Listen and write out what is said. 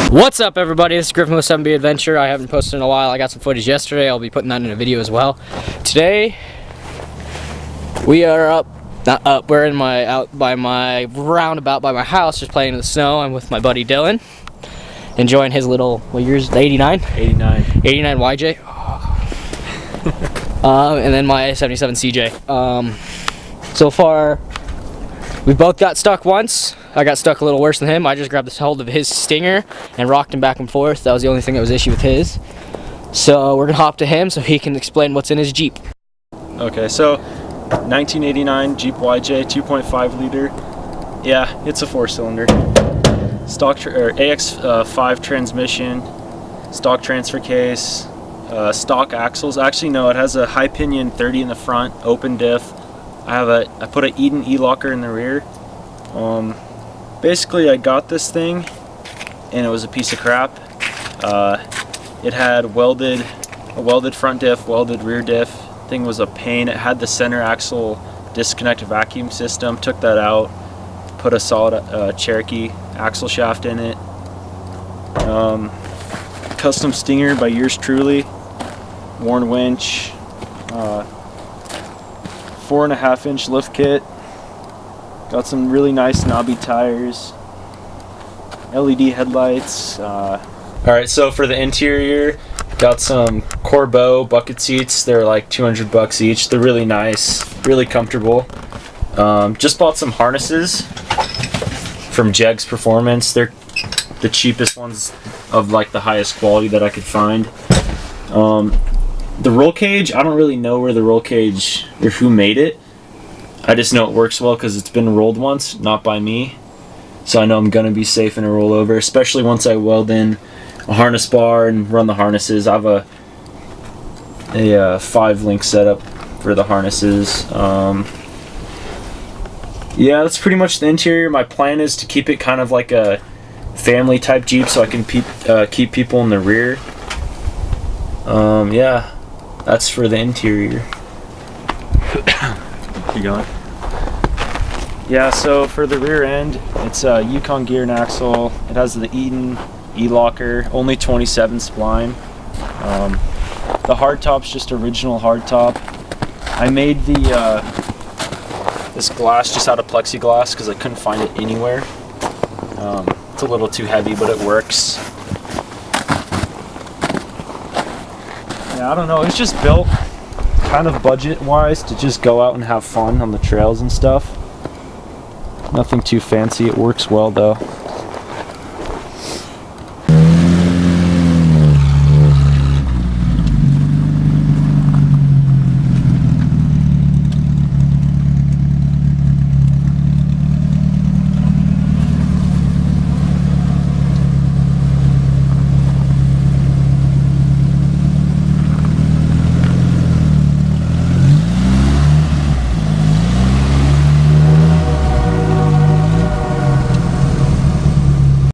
What's up, everybody? This is Griffin with 7B Adventure. I haven't posted in a while. I got some footage yesterday. I'll be putting that in a video as well. Today, we are we're in out by my roundabout by my house, just playing in the snow. I'm with my buddy Dylan, enjoying his little, what year's, 89? 89 YJ. And then my 77 CJ. So far, we both got stuck once. I got stuck a little worse than him. I just grabbed the hold of his stinger and rocked him back and forth. That was the only thing that was issue with his. So we're gonna hop to him so he can explain what's in his Jeep. Okay, so 1989 Jeep YJ 2.5 liter. Yeah, it's a 4-cylinder. Stock AX5 transmission, stock transfer case, stock axles. Actually, no, it has a high pinion 30 in the front, open diff. I put an Eden E-locker in the rear. Basically, I got this thing, and it was a piece of crap. It had a welded front diff, welded rear diff. Thing was a pain. It had the center axle disconnect vacuum system. Took that out. Put a solid Cherokee axle shaft in it. Custom stinger by yours truly. Worn winch. 4.5-inch lift kit. Got some really nice knobby tires, LED headlights. Alright, so for the interior, got some Corbeau bucket seats. They're like $200 each. They're really nice, really comfortable. Just bought some harnesses from Jegs Performance. They're the cheapest ones of like the highest quality that I could find. The roll cage, I don't really know where the roll cage or who made it. I just know it works well because it's been rolled once, not by me. So I know I'm going to be safe in a rollover, especially once I weld in a harness bar and run the harnesses. I have a 5-link setup for the harnesses. Yeah, that's pretty much the interior. My plan is to keep it kind of like a family type Jeep so I can keep people in the rear. Yeah, that's for the interior. Keep going. Yeah, so for the rear end, it's a Yukon gear and axle. It has the Eden E-locker, only 27 spline. The hardtop's just original hardtop. I made this glass just out of plexiglass because I couldn't find it anywhere. It's a little too heavy, but it works. Yeah, I don't know, it's just built kind of budget-wise to just go out and have fun on the trails and stuff. Nothing too fancy, it works well though.